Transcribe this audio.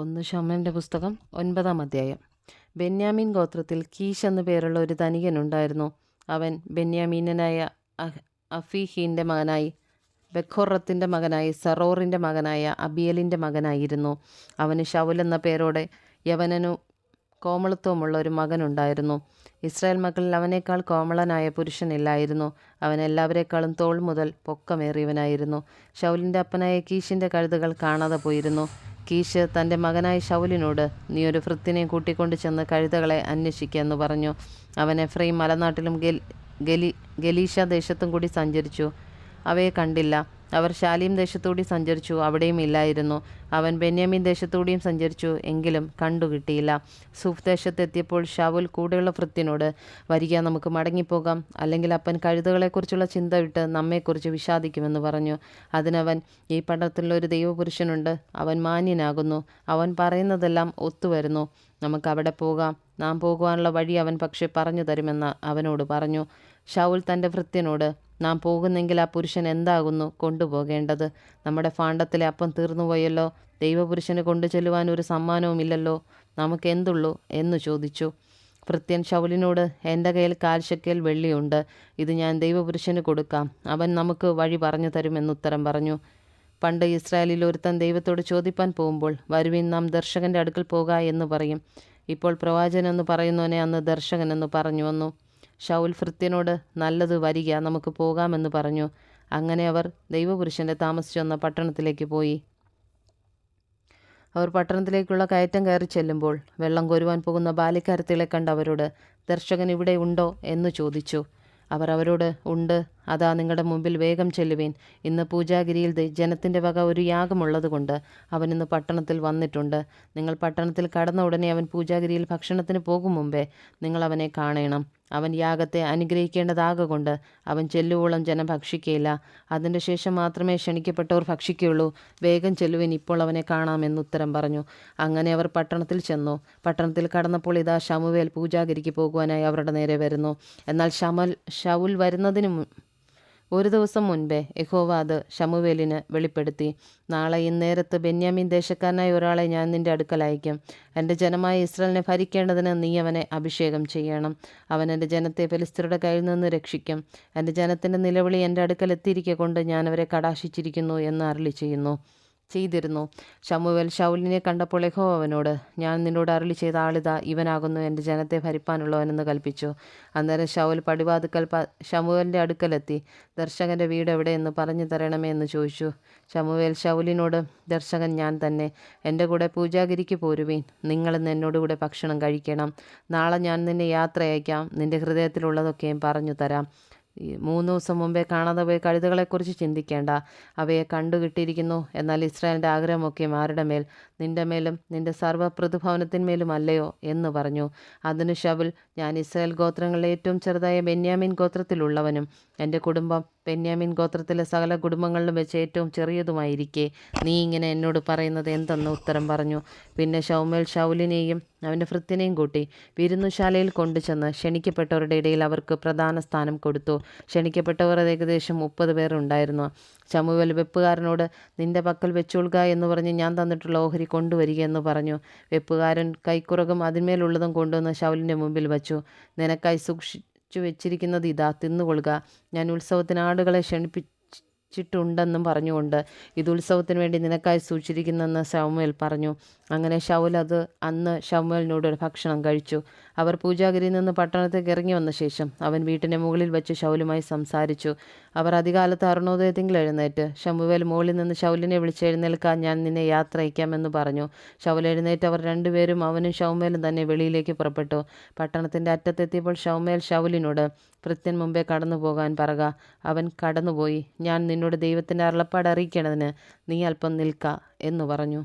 ഒന്ന് ശമൂവേലിൻ്റെ പുസ്തകം 9-ാം അധ്യായം. ബെന്യാമീൻ ഗോത്രത്തിൽ കീശ് എന്നു പേരുള്ള ഒരു ധനികനുണ്ടായിരുന്നു. അവൻ ബെന്യാമീനനായ അഫീഹിൻ്റെ മകനായി ബെഖോറത്തിൻ്റെ മകനായി സറോറിൻ്റെ മകനായ അബിയലിൻ്റെ മകനായിരുന്നു. അവന് ശൗൽ എന്ന പേരോടെ യവനനു കോമളത്വമുള്ള ഒരു മകനുണ്ടായിരുന്നു. ഇസ്രായേൽ മക്കളിൽ അവനേക്കാൾ കോമളനായ പുരുഷനില്ലായിരുന്നു. അവൻ എല്ലാവരേക്കാളും തോൾ മുതൽ പൊക്കമേറിയവനായിരുന്നു. ശൗലിൻ്റെ അപ്പനായ കീശിൻ്റെ കഴുതുകൾ കാണാതെ പോയിരുന്നു. കീശ് തൻ്റെ മകനായ ശൗലിനോട്, നീ ഒരു ഭൃത്യനെ കൂട്ടിക്കൊണ്ട് ചെന്ന് കഴുതകളെ അന്വേഷിക്കുക എന്ന് പറഞ്ഞു. അവൻ എഫ്രൈം മലനാട്ടിലും ഗലീശ ദേശത്തും കൂടി സഞ്ചരിച്ചു, അവയെ കണ്ടില്ല. അവർ ശാലീം ദേശത്തുകൂടി സഞ്ചരിച്ചു, അവിടെയും ഇല്ലായിരുന്നു. അവൻ ബെന്യാമീൻ ദേശത്തുകൂടിയും സഞ്ചരിച്ചു, എങ്കിലും കണ്ടുകിട്ടിയില്ല. സൂഫ് ദേശത്തെത്തിയപ്പോൾ ശൗൽ കൂടെയുള്ള ഭൃത്യനോട്, വരിക, നമുക്ക് മടങ്ങിപ്പോകാം, അല്ലെങ്കിൽ അപ്പൻ കഴുതകളെക്കുറിച്ചുള്ള ചിന്ത വിട്ട് നമ്മെക്കുറിച്ച് വിഷാദിക്കുമെന്ന് പറഞ്ഞു. അതിനവൻ, ഈ പട്ടണത്തിലുള്ള ഒരു ദൈവപുരുഷനുണ്ട്, അവൻ മാന്യനാകുന്നു, അവൻ പറയുന്നതെല്ലാം ഒത്തുവരുന്നു, നമുക്ക് അവിടെ പോകാം, നാം പോകുവാനുള്ള വഴി അവൻ പക്ഷെ പറഞ്ഞു തരുമെന്ന് അവനോട് പറഞ്ഞു. ശൗൽ തൻ്റെ ഭൃത്യനോട്, നാം പോകുന്നെങ്കിൽ ആ പുരുഷൻ എന്താകുന്നു കൊണ്ടുപോകേണ്ടത്? നമ്മുടെ ഭാണ്ഡത്തിലെ അപ്പം തീർന്നുപോയല്ലോ, ദൈവപുരുഷന് കൊണ്ടു ചെല്ലുവാൻ ഒരു സമ്മാനവുമില്ലല്ലോ, നമുക്ക് എന്തുള്ളൂ എന്ന് ചോദിച്ചു. ഭൃത്യൻ ശൗലിനോട്, എൻ്റെ കയ്യിൽ 4 ശെക്കെൽ വെള്ളിയുണ്ട്, ഇത് ഞാൻ ദൈവപുരുഷന് കൊടുക്കാം, അവൻ നമുക്ക് വഴി പറഞ്ഞു തരുമെന്നുത്തരം പറഞ്ഞു. പണ്ട് ഇസ്രായേലിൽ ഒരുത്തൻ ദൈവത്തോട് ചോദിപ്പാൻ പോകുമ്പോൾ, വരുവിൻ, നാം ദർശകൻ്റെ അടുക്കൽ പോക എന്ന് പറയും. ഇപ്പോൾ പ്രവാചകനെന്ന് പറയുന്നവനെ അന്ന് ദർശകനെന്ന് പറഞ്ഞു വന്നു. ശൗൽ ഭൃത്യനോട്, നല്ലത്, വരിക, നമുക്ക് പോകാമെന്ന് പറഞ്ഞു. അങ്ങനെ അവർ ദൈവപുരുഷൻ്റെ താമസിച്ചു വന്ന പട്ടണത്തിലേക്ക് പോയി. അവർ പട്ടണത്തിലേക്കുള്ള കയറ്റം കയറി ചെല്ലുമ്പോൾ വെള്ളം കോരുവാൻ പോകുന്ന ബാല്യക്കാരത്തികളെ കണ്ട് അവരോട്, ദർശകൻ ഇവിടെ ഉണ്ടോ എന്ന് ചോദിച്ചു. അവർ അവരോട്, ഉണ്ട്, അതാ നിങ്ങളുടെ മുമ്പിൽ, വേഗം ചെല്ലുവീൻ. ഇന്ന് പൂജാഗിരിയിൽ ജനത്തിൻ്റെ വക ഒരു യാഗമുള്ളതുകൊണ്ട് അവൻ ഇന്ന് പട്ടണത്തിൽ വന്നിട്ടുണ്ട്. നിങ്ങൾ പട്ടണത്തിൽ കടന്ന ഉടനെ അവൻ പൂജാഗിരിയിൽ ഭക്ഷണത്തിന് പോകും മുമ്പേ നിങ്ങൾ അവനെ കാണണം. അവൻ യാഗത്തെ അനുഗ്രഹിക്കേണ്ടതാകൊണ്ട് അവൻ ചെല്ലുവോളം ജനം ഭക്ഷിക്കുകയില്ല. അതിൻ്റെ ശേഷം മാത്രമേ ക്ഷണിക്കപ്പെട്ടവർ ഭക്ഷിക്കുകയുള്ളൂ. വേഗം ചെല്ലുവിൻ, ഇപ്പോൾ അവനെ കാണാമെന്നുത്തരം പറഞ്ഞു. അങ്ങനെ അവർ പട്ടണത്തിൽ ചെന്നു. പട്ടണത്തിൽ കടന്നപ്പോൾ ഇതാ, ശമൂവേൽ പൂജാഗിരിക്ക് പോകുവാനായി അവരുടെ നേരെ വരുന്നു. എന്നാൽ ശൗൽ വരുന്നതിന് ഒരു ദിവസം മുൻപേ യഹോവ അത് ശമൂവേലിന് വെളിപ്പെടുത്തി. നാളെ ഇന്നേരത്ത് ബെന്യാമീൻ ദേശക്കാരനായ ഒരാളെ ഞാൻ നിൻ്റെ അടുക്കൽ അയക്കും. എൻ്റെ ജനമായ ഇസ്രായേലിനെ ഭരിക്കേണ്ടതിന് നീ അവനെ അഭിഷേകം ചെയ്യണം. അവൻ എൻ്റെ ജനത്തെ ഫെലിസ്ത്യരുടെ കയ്യിൽ നിന്ന് രക്ഷിക്കും. എൻ്റെ ജനത്തിൻ്റെ നിലവിളി എൻ്റെ അടുക്കൽ എത്തിയിരിക്കെ കൊണ്ട് ഞാൻ അവരെ കടാക്ഷിച്ചിരിക്കുന്നു എന്ന് അരുളി ചെയ്തിരുന്നു. ശമൂവേൽ ശൗലിനെ കണ്ടപ്പോൾ യഹോവ അവനോട്, ഞാൻ നിന്നോട് അരുളി ചെയ്ത ആളിതാ, ഇവനാകുന്നു എൻ്റെ ജനത്തെ ഭരിപ്പാനുള്ളവനെന്ന് കൽപ്പിച്ചു. അന്നേരം ശൗൽ പടിവാതുക്കൽ ശമൂവേലിൻ്റെ അടുക്കലെത്തി, ദർശകൻ്റെ വീട് എവിടെയെന്ന് പറഞ്ഞു തരണമേ എന്ന് ചോദിച്ചു. ശമൂവേൽ ശൗലിനോട്, ദർശകൻ ഞാൻ തന്നെ, എൻ്റെ കൂടെ പൂജാഗിരിക്ക് പോരുവീൻ, നിങ്ങളിന്ന് എന്നോടുകൂടെ ഭക്ഷണം കഴിക്കണം. നാളെ ഞാൻ നിന്നെ യാത്ര അയക്കാം, നിൻ്റെ ഹൃദയത്തിലുള്ളതൊക്കെയും പറഞ്ഞു തരാം. 3 ദിവസം മുമ്പേ കാണാതെ പോയ കഴുതകളെക്കുറിച്ച് ചിന്തിക്കേണ്ട, അവയെ കണ്ടുകിട്ടിയിരിക്കുന്നു. എന്നാൽ ഇസ്രായേലിൻ്റെ ആഗ്രഹമൊക്കെ ആരുടെ മേൽ? നിൻ്റെ മേലും നിൻ്റെ സർവ്വപ്രതിഭവനത്തിന്മേലും അല്ലയോ എന്ന് പറഞ്ഞു. അതിന് ശൗൽ, ഞാൻ ഇസ്രായേൽ ഗോത്രങ്ങളിലെ ഏറ്റവും ചെറുതായ ബെന്യാമീൻ ഗോത്രത്തിലുള്ളവനും എൻ്റെ കുടുംബം ബെന്യാമീൻ ഗോത്രത്തിലെ സകല കുടുംബങ്ങളിലും വെച്ച് ഏറ്റവും ചെറിയതുമായിരിക്കെ നീ ഇങ്ങനെ എന്നോട് പറയുന്നത് എന്തെന്ന് ഉത്തരം പറഞ്ഞു. പിന്നെ ശൗലിനെയും അവൻ്റെ ഭൃത്യനെയും കൂട്ടി വിരുന്നുശാലയിൽ കൊണ്ടുചെന്ന് ക്ഷണിക്കപ്പെട്ടവരുടെ ഇടയിൽ അവർക്ക് പ്രധാന സ്ഥാനം കൊടുത്തു. ക്ഷണിക്കപ്പെട്ടവർ ഏകദേശം 30 പേർ ഉണ്ടായിരുന്നു. ശമൂവേൽ വെപ്പുകാരനോട്, നിന്റെ പക്കൽ വെച്ചുകൊള്ളുക എന്ന് പറഞ്ഞ് ഞാൻ തന്നിട്ടുള്ള ഓഹരി കൊണ്ടുവരിക എന്ന് പറഞ്ഞു. വെപ്പുകാരൻ കൈക്കുറകും അതിന്മേലുള്ളതും കൊണ്ടുവന്ന് ശൗലിൻ്റെ മുമ്പിൽ വച്ചു. നിനക്കായി സൂക്ഷിച്ചു വെച്ചിരിക്കുന്നത് ഇതാ, തിന്നുകൊള്ളുക. ഞാൻ ഉത്സവത്തിന് ആടുകളെ ക്ഷണിപ്പിച്ചിട്ടുണ്ടെന്നും പറഞ്ഞുകൊണ്ട് ഇത് ഉത്സവത്തിന് വേണ്ടി നിനക്കായി സൂക്ഷിച്ചിരിക്കുന്നെന്ന് ശമൂവേൽ പറഞ്ഞു. അങ്ങനെ ശൗൽ അത് അന്ന് ശമൂവേലിനോട് ഭക്ഷണം കഴിച്ചു. അവർ പൂജാഗിരിയിൽ നിന്ന് പട്ടണത്തേക്ക് ഇറങ്ങി വന്ന ശേഷം അവൻ വീട്ടിൻ്റെ മുകളിൽ വെച്ച് ശൗലുമായി സംസാരിച്ചു. അവർ അതികാലത്ത് അരുണോദയത്തിൽ എഴുന്നേറ്റ്, ശമൂവേൽ മുകളിൽ നിന്ന് ശൗലിനെ വിളിച്ചെഴുന്നേൽക്കാൻ, ഞാൻ നിന്നെ യാത്ര അയക്കാമെന്ന് പറഞ്ഞു. ശൗൽ എഴുന്നേറ്റ് അവർ രണ്ടുപേരും, അവനും ശമൂവേലും തന്നെ വെളിയിലേക്ക് പുറപ്പെട്ടു. പട്ടണത്തിൻ്റെ അറ്റത്തെത്തിയപ്പോൾ ശമൂവേൽ ശൗലിനോട്, ഭൃത്യൻ മുമ്പേ കടന്നു പോകാൻ പറക. അവൻ കടന്നുപോയി. ഞാൻ നിന്നോട് ദൈവത്തിൻ്റെ അരുളപ്പാട് അറിയിക്കേണ്ടതിന് നീ അല്പം നിൽക്ക എന്ന് പറഞ്ഞു.